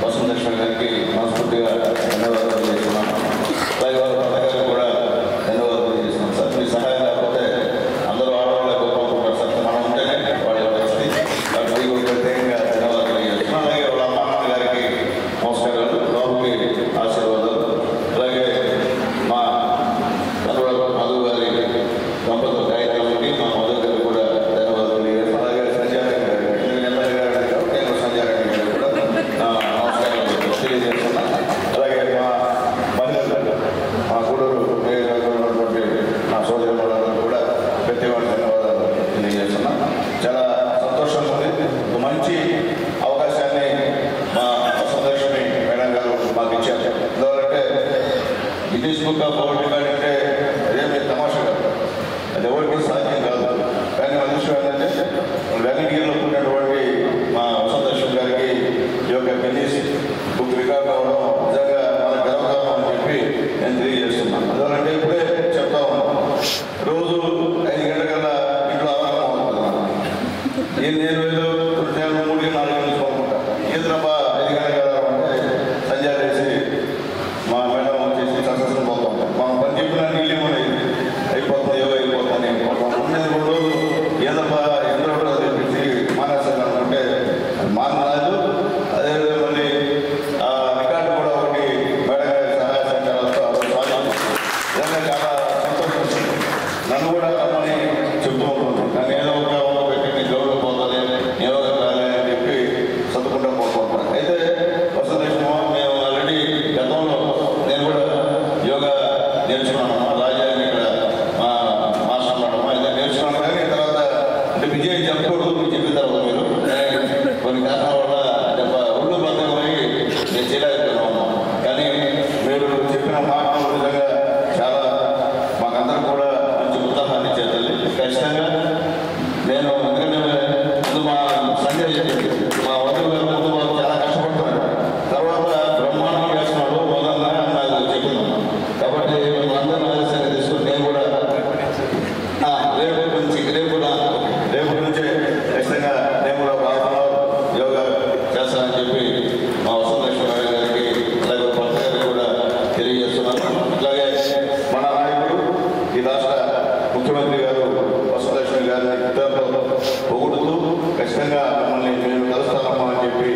వసుంధలక్ష్మి గారికి మనస్ఫూర్తిగా ధన్యవాదాలు తెలియజేస్తున్నాను. అలాగే వాళ్ళ పథకాలకు కూడా ధన్యవాదాలు తెలియజేస్తున్నాం సార్. మీ సహాయం లేకపోతే అందరూ ఆడవాళ్ళ గొప్ప అనుకుంటారు సార్. మనం ఉంటేనే వాళ్ళ పరిస్థితి. కాబట్టి మీకు ప్రత్యేకంగా ధన్యవాదాలు తెలియజేస్తున్నాం. అలాగే వాళ్ళ అమ్మ గారికి నమస్కారాలు, బాబుకి ఆశీర్వాదాలు. అలాగే మా మధు గారి దంపతుల కార్యక్రమానికి మా మధు గారికి కూడా ధన్యవాదాలు తెలియజేస్తున్నాం. అలాగే సంజయ్ గారు ఎమ్మెల్యే గారు నేను సంజయ్ గారికి కూడా నమస్కారాలు తెలియజేస్తున్నాను. అలాగే మా మహిళలు మా గూడూరు ఉన్నటువంటి నా సోదరి వాళ్ళందరూ కూడా ప్రత్యేక ధన్యవాదాలు తెలియజేస్తున్నాం. చాలా సంతోషంగా ఉంది. మంచి అవకాశాన్ని మా వసుంధలక్ష్మి మేడం గారు మాకు ఇచ్చారు. ఎందుకంటే Guinness book of world record అంటే అదేమి తమాషా కాదు, అది ఎవరికి సాధ్యం కాదు. కానీ అదృష్టం ఏంటంటే వెంకటగిరిలో ఉన్నటువంటి మా వసుంధలక్ష్మి గారికి ఈ యొక్క గిన్నీస్ బుక్ రికార్డ్ అవ్వడం నిజంగా మన గర్వకారణం అని చెప్పి నేను తెలియజేస్తున్నాను. ఎందుకంటే ఇప్పుడే చెప్తా ఉన్నాను, రోజు 5 గంటలకల్లా ఇంట్లో ఆహారం అవుతున్నాను. నేను ఏదో 3 4 గంటలు చూసుకుంటాను. ఏదైనా 5 గంటల అంటే సంజయ్ వేసి మా మేడం వచ్చేసి సక్సెస్ఫుల్ పోతాం. మనం పని చెప్పిన నీళ్ళు అయిపోతుంది, ఏవో అయిపోతుంది. ఉన్నది 3 రోజులు ఏదబ్బా ఎంత రోజులు తెప్పించి మానేస్తాను అంటే మానరాదు. అదేవిధంగా మళ్ళీ రికార్డు కూడా ఒకటి మేడం గారి సహాయ సహకారాలతో నిజంగా చాలా సంతోషం. నన్ను కూడా రమ్మని చెప్తూ ఉంటుంది. నన్ను ఏదో ఒక పెట్టి నీ గౌరవ పోతుంది, యోగా కాలే అని చెప్పి చదువుకుంటూ పోతుంటాను. అయితే వసుంధలక్ష్మి మేము ఆల్రెడీ గతంలో నేను కూడా యోగా నేర్చుకున్నాను. రాజాని ఇక్కడ మా మాస్టర్ మేడం అయితే నేర్చుకున్నాను. కానీ తర్వాత అంటే విజయ్ చెప్పకూడదు, మీరు చెప్పిన తర్వాత మీరు కొన్ని కారణాల వల్ల ఒళ్ళు బద్దమై నేను చేయలేకపోతున్నాను. కానీ మీరు చెప్పిన మాటలు నిజంగా చాలా మాకందరూ కూడా మంచి ఉత్సాహాన్ని ఇచ్చేది. ఖచ్చితంగా నేను ఎందుకంటే ముందు మా సంజయ్ చెప్పింది, మా వధువు గారు ముందు వాళ్ళు చాలా కష్టపడుతున్నారు, తర్వాత బ్రహ్మాండం చేస్తున్నాడు మొదలన్నా నాకు చెప్తున్నాను. కాబట్టి అందరూ ఆలస్యంగా తీసుకుని నేను కూడా రేపు నుంచే ఖచ్చితంగా నేను కూడా బాగున్నాను, యోగా చేస్తానని చెప్పి మా వసుంధలక్ష్మి గారికి అలాగే భర్త గారికి కూడా తెలియజేస్తున్నాను. అలాగే మన నాయకుడు ఈ రాష్ట్ర ముఖ్యమంత్రి గారు వసుంధలక్ష్మి గారిని ఇతరులు పొగుడుతూ ఖచ్చితంగా మిమ్మల్ని మేము కలుస్తామమ్మా అని చెప్పి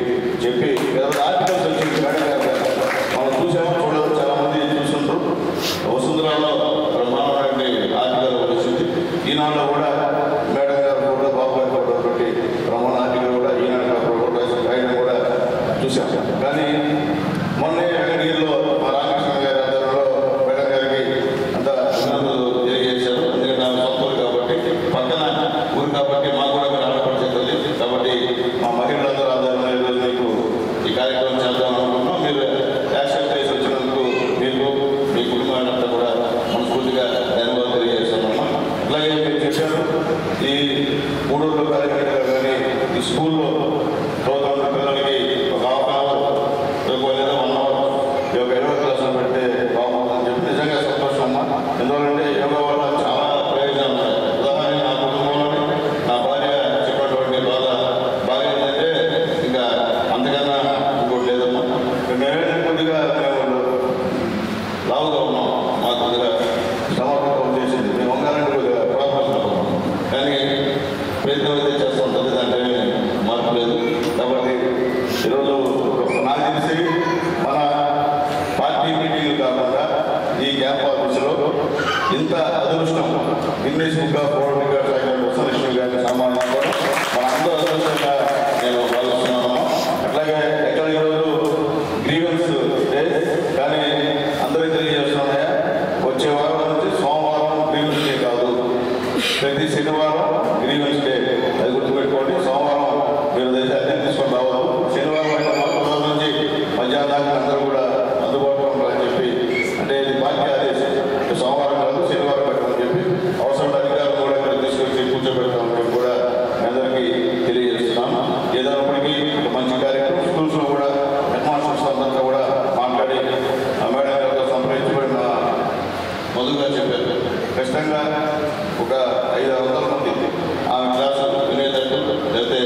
ఆర్టికల్స్ వచ్చింది. మేడం గారు మనం చూసాము, చూడదు, చాలా మంది చూస్తుంటారు. వసుంధరలో బ్రహ్మాండమైన ఆర్టికల్ వచ్చింది. ఈనాడులో కూడా మేడం గారు కూడా బాబు గారు కూడా ఒకటి బ్రహ్మాండ ఆర్టికల్ కూడా ఈనాడు ఆయన కూడా చూసాము. కానీ మొన్నే వెంకటగిరిలో మా రామకృష్ణ గారి ఆధ్వర్యంలో మేడం గారికి అంత అభినందనలు తెలియజేశారు. ఎందుకంటే ఆమె సొంత ఊరు కాబట్టి, పక్కన ఊరు కాబట్టి మాకు కూడా మీరు ఆడపడుతుంది. కాబట్టి మా మహిళలందరూ ఆధ్వర్యంలో మీకు ఈ కార్యక్రమం చేద్దాం అనుకుంటున్నాం. మీరు యాక్సెప్ట్ చేసి వచ్చినందుకు మీకు మీ కుటుంబాలంతా కూడా మనస్ఫూర్తిగా ధన్యవాదాలు తెలియజేస్తున్నాం. అలాగే మీరు చెప్పారు, ఈ 3 రోజుల కార్యక్రమంలో కానీ ఈ స్కూల్లో చదువుతున్న పిల్లలకి ఒక హాఫ్ అవర్ లేదా 1 అవర్ ఈ యొక్క యోగా క్లాసులు పెడితే బాగుంటుందని చెప్పి నిజంగా సంతోషం అమ్మా. ఎందుకంటే యోగా వల్ల చాలా ప్రయోజనాలు ఉన్నాయి. ఉదాహరణ నా కుటుంబంలోని నా భార్య చెప్పినటువంటి బాగా ఏంటంటే ఇంకా అంతకన్నా ఇంకోటి లేదమ్మా. మేమే కొద్దిగా మేము లావుగా ఉన్నాం, మాకు కొద్దిగా సమర్పణ చేసింది. మేము వంగాలంటే కొద్దిగా ప్రాబ్లమ్స్ ఉన్నాం, కానీ ప్రయత్నం అయితే చేస్తూ ఉంటుంది. దాంట్లో మార్పు లేదు. కాబట్టి ఈరోజు నాకు తెలిసి మన పార్టీ మీటింగ్లు కాకుండా ఈ క్యాంప్ ఆఫీసులో ఇంత అదృష్టం Guinness book of world records అయిన వసుంధలక్ష్మి గారిని సామాన్యం కూడా మన అందరూ అదృష్టంగా నేను భావిస్తున్నాను. అట్లాగే ఎక్కడ ఈరోజు గ్రీవెన్స్ డే, కానీ అందరికీ తెలియజేస్తున్నాయా, వచ్చే వారం నుంచి సోమవారం గ్రీవెన్స్ డే కాదు, ప్రతి శనివారం గ్రీవెన్స్ డే. అది గుర్తుపెట్టుకోండి. సోమవారం మీరు అద్దె తీసుకొని రావద్దు. శనివారం నుంచి మధ్యాహ్నం దాకా అందరూ కూడా అందుబాటులో ఉండాలని చెప్పి, అంటే ఇది పార్టీ ఆదేశం. సోమవారం కాదు, శనివారం పెట్టమని చెప్పి అవసరం అధికారులు కూడా ఇక్కడ తీసుకొచ్చి కూర్చోబెడతామని చెప్పి కూడా మీ అందరికీ తెలియజేస్తున్నాం. ఏదైనప్పటికీ మంచి కార్యక్రమం స్కూల్స్లో కూడా హెడ్ మాస్టర్స్ అందరితో కూడా మాట్లాడి మేడం గారితో సంప్రదించబడిన మొదలుగా చెప్పారు. ఖచ్చితంగా ఒక 500 మంది ఆమె క్లాసు వినేటట్టు లేకపోతే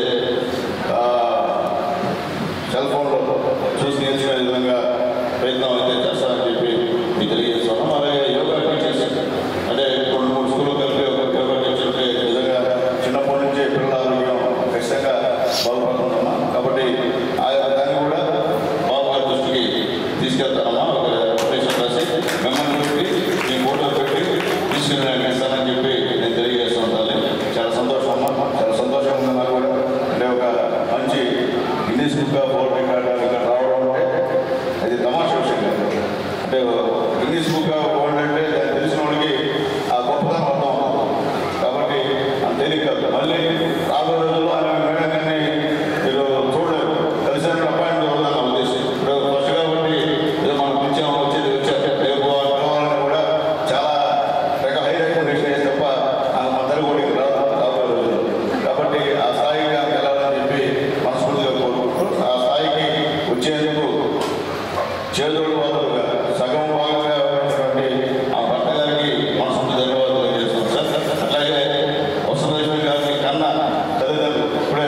తేలిక కాదు. మళ్ళీ రాబోయే రోజుల్లో ఆయన మేడం గారిని మీరు చూడలేదు, కలిసిన అపాయింట్ వల్ల నా ఉద్దేశం. ఇప్పుడు ఫస్ట్ కాబట్టి ఏదో మనం పిలిచాము, వచ్చేది వచ్చాక రేపు పిలవాలని కూడా చాలా హై రికమెండేషన్ చేసి తప్ప అందరూ కూడా రాబోయే రోజుల్లో. కాబట్టి ఆ స్థాయికి వెళ్ళాలని చెప్పి మనస్ఫూర్తిగా కోరుకుంటూ ఆ స్థాయికి వచ్చేందుకు చేదోడు వాదులుగా సగం భాగంగా ఉన్నటువంటి ఆ భర్త గారికి మనస్ఫూర్తి ధన్యవాదాలు తెలియజేస్తాం సార్. అట్లాగే వసంతలక్ష్మి గారికి కన్నా తల్లిదండ్రులు ఇప్పుడే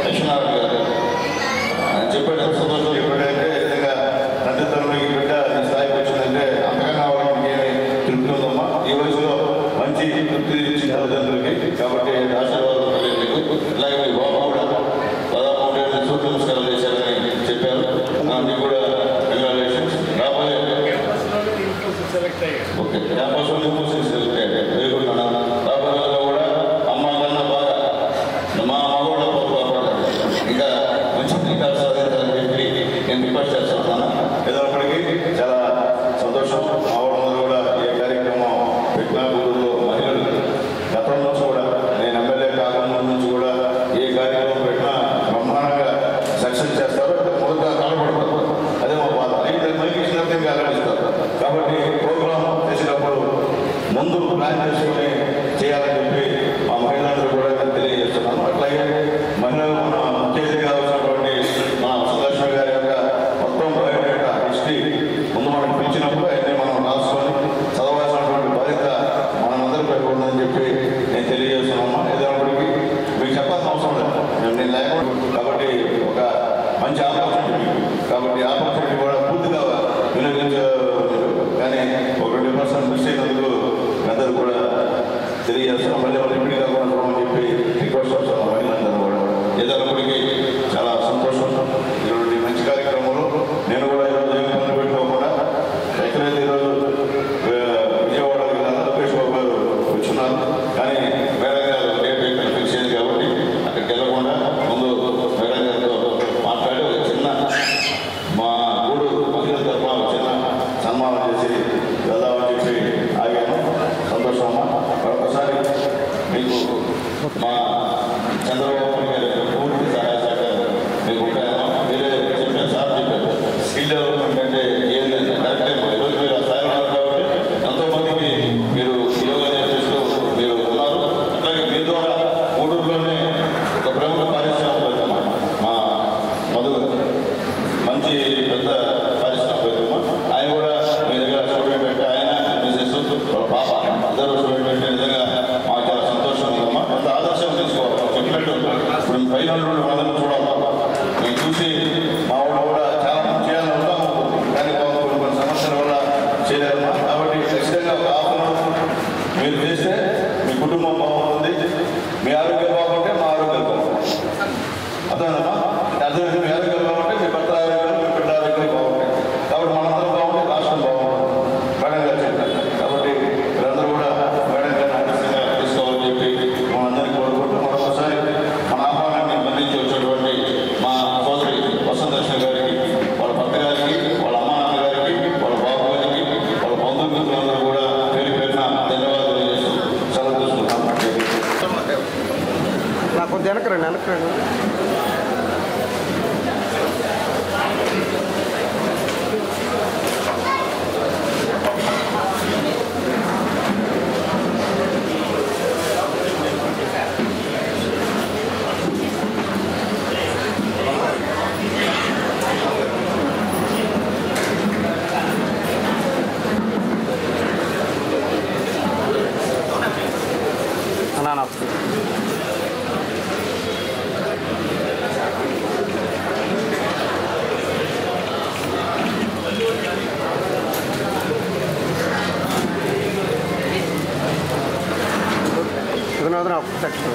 లక్ష్మీనారాయణ గారు చెప్పాడు, సంతోషం చెప్పాడంటే నిజంగా తల్లిదండ్రులకి బిడ్డ ఈ స్థాయికి వచ్చిందంటే అంతకన్నా వాళ్ళకి ఇంకేమి తృప్తి ఉందమ్మా. ఈ వయసులో మంచి తృప్తి ఇచ్చిన తల్లిదండ్రులకి. కాబట్టి ఆశీర్వాదం మీకు. అలాగే మీ బాబు కూడా దాదాపు 3 సూర్య నమస్కారాలు చేశారని చెప్పారు. మీకు కూడా కంగ్రాచులేషన్స్. రాబోయే ఓకే క్యాంపస్ సెలెక్ట్ అయ్యాడు. వెరీ గుడ్ అన్న. రాబోయే రోజుల్లో కూడా అమ్మ కన్నా బాగా మా మగవాళ్ళ బాగుపడాలి, ఇంకా మంచి ఫలితాలు సాధించాలని చెప్పి నేను రిక్వెస్ట్ చేస్తున్నాను. ఏదైనప్పటికీ చాలా సంతోషం. మా వాళ్ళందరూ కూడా ఏ కార్యక్రమం పెట్టినా ఊళ్ళో మహిళలు గతం నుంచి కూడా నేను ఎమ్మెల్యే కాకుండా నుంచి కూడా ఏ కార్యక్రమం పెట్టినా బ్రహ్మాండంగా సక్సెస్ చేస్తారు. మొదట కనబడతారు, అదే మా బాధ. అయితే మైకి ఇచ్చినట్టు ఇంకా అలడిస్తారు. కాబట్టి ప్రోగ్రామ్ చేసేటప్పుడు ముందు ప్లాన్ చేసుకుని చేయాలని చెప్పి మా మహిళలందరూ కూడా నేను తెలియజేస్తున్నాను. అట్లాగే మహిళలు ముఖ్య అతిథిగా వచ్చినటువంటి మా సుదర్శన్ గారి యొక్క మొత్తం బయోడేటా హిస్టరీ ముందు మనం పిలిచినప్పుడు అయితే మనం రాసుకొని చదవాల్సినటువంటి బాధ్యత మనందరిపై ఉందని చెప్పి నేను తెలియజేస్తున్నామా. ఏదైనప్పటికీ మీకు చెప్పాల్సిన అవసరం లేదు, నేను లేకుండా. కాబట్టి ఒక మంచి ఆపర్చునిటీ, కాబట్టి ఆపర్చునిటీ కూడా పూర్తిగా వినియోగించారు. కానీ ఒక 20% మిస్ అయినందుకు అందరూ కూడా తెలియజేస్తాం. మళ్ళీ ఇప్పుడు కాకుండా చూడమని చెప్పి రిక్వెస్ట్ చేస్తాం మహిళలందరూ కూడా. ఏదైనప్పటికీ చాలా సంతోషం. ఇటువంటి మంచి కార్యక్రమంలో నేను కూడా ఈరోజు ఏం పనులు పెట్టుకోకుండా ఎక్కడైతే ఈరోజు విజయవాడకి లోకేష్ బాబు గారు వచ్చున్నారు, కానీ మేడం గారు డేట్ ఫిక్స్ అయింది కాబట్టి అక్కడికి వెళ్ళకుండా ముందు మేడం గారితో మాట్లాడి ఒక చిన్న మా గూడూరు మహిళల తరఫున చిన్న సన్మానం చేసి వెళ్దామని చెప్పి ఆగాను. సంతోషమమ్మా. మరొకసారి మీకు మా చంద్రబాబు గారి పూర్తి సహాయ సహకారం మీకు ఉంటాయమ్మా. మీరే చెప్పారు, సార్ చెప్పారు, స్కిల్ డెవలప్మెంట్ అంటే ఏం లేదు, కరెక్టే. ఈరోజు మీరు ఆ స్థాయిలో ఉన్నారు కాబట్టి ఎంతోమందికి మీరు యోగా నేర్పిస్తూ మీరు ఉన్నారు. అట్లాగే మీ ద్వారా గూడూరులోనే ఒక ప్రముఖ పారిశ్రామిక మా మధు మంచి పెద్ద పారిశ్రామిక ఆయన కూడా మీ దగ్గర స్టూడెంట్ అంటే ఆయన మిసెస్ పాప అందరూ స్టూడెంట్ అంటే నిజంగా మాకు చాలా సంతోషం ఉందమ్మా. కొంత ఆదర్శం తీసుకోవాలి. చెప్పినట్టు ఇప్పుడు ఫైనల్ నుండి వాళ్ళని చూడాలి. నేను చూసి మా వాళ్ళు కూడా చాలా మంది చేయాలని ఉంటాము, కానీ కొన్ని సమస్యల వల్ల చేయలేదమ్మా. కాబట్టి ఖచ్చితంగా ఒక హాఫ్ మీరు చేస్తే మీ కుటుంబం బాగుంటుంది, మీ ఆరోగ్యం బాగుంటే మా ఆరోగ్యం బాగుంటుంది. అర్థమేనమ్మా? అర్థమైంది. మీ ఆరోగ్యం బాగుంటే మీ భర్త ఆరోగ్యం, మీ బిడ్డ ఆరోగ్యం బాగుంటాయి. కాబట్టి మనందరం బాగుంటే రాష్ట్రం బాగుంటుంది. మేడం గారు చెప్పారు. కాబట్టి మీరందరూ కూడా మేడం గారిని ఆదర్శంగా తీసుకోవాలని చెప్పి మనందరికీ కోరుకుంటూ మరొకసారి మన ఆహ్వానాన్ని మన్నించి వచ్చినటువంటి మా సోదరి వసంతలక్ష్మి గారికి, వాళ్ళ భర్త గారికి, వాళ్ళ అమ్మ నాన్న గారికి, వాళ్ళ బాబు గారికి, వాళ్ళ బంధుమిత్రులందరూ కూడా పేరు పేరున ధన్యవాదాలు తెలియజేస్తూ సెలవు తీసుకుంటాం. నాకు వెనకరండి వెనకరండి. అన్నా ಇದನ್ನ ತಕ್ಷಣ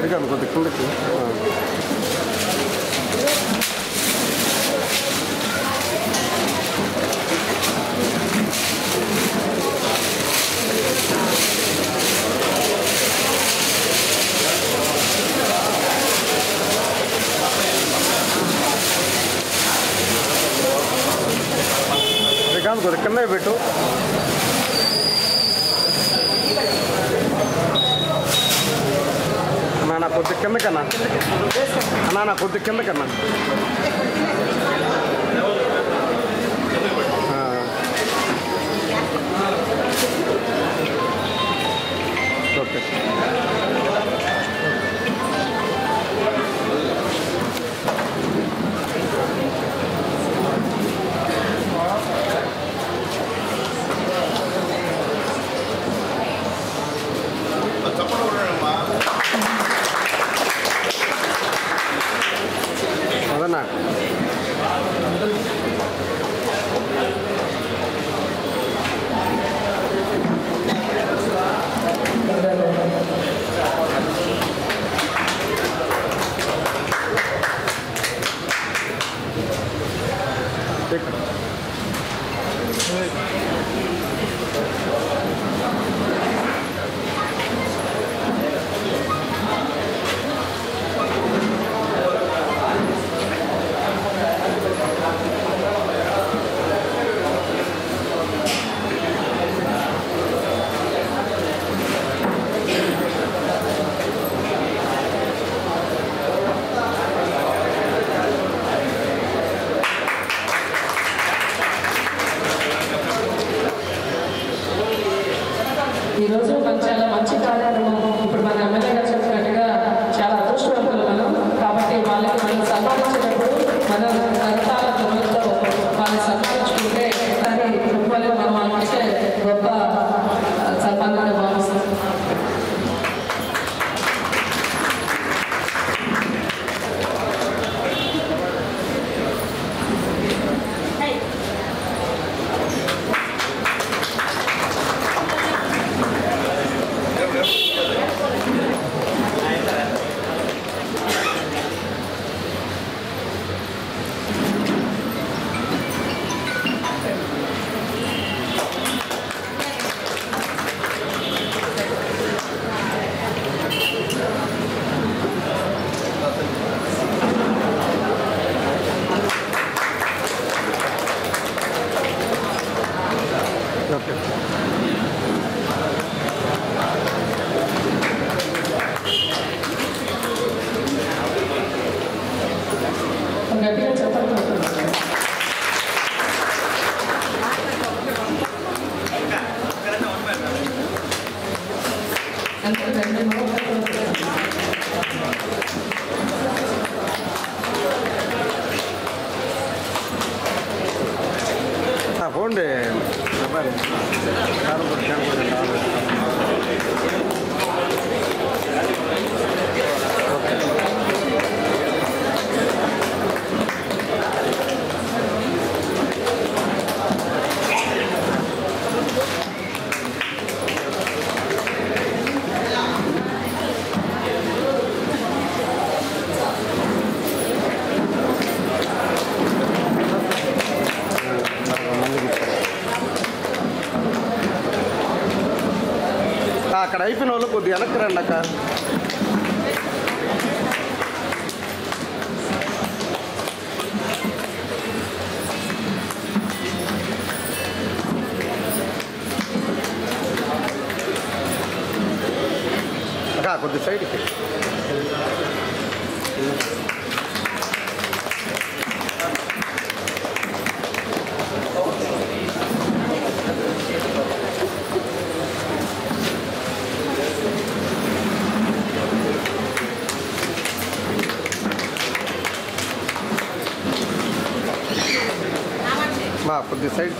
ఇదిగా కొద్ది కిందకి కొద్ది కింద పెట్టు అన్నా కొద్ది కిందకన్నా అన్నా కొద్ది కిందకన్నా ఓకే అదన్నా ఈరోజు మనకు చాలా మంచి కార్యక్రమం. ఇప్పుడు మన ఎమ్మెల్యే గారు చెప్పినట్టుగా చాలా అదృష్టవంతులు మనం. కాబట్టి వాళ్ళకి మనం సన్మానించేటప్పుడు మనం కరతాల ధ్వనులతో వాళ్ళని సన్మానించుకుంటే అది కుటుంబాలు మనం ఇచ్చే గొప్ప సన్మానంగా భావిస్తాం. గట్టిగా చెప్పండి. పోండి అక్కడ అయిపోయిన వాళ్ళు కొద్దిగా వెనక్కి రండి అక్క. అక్క కొద్ది సైడ్కి కొద్ది సైడ్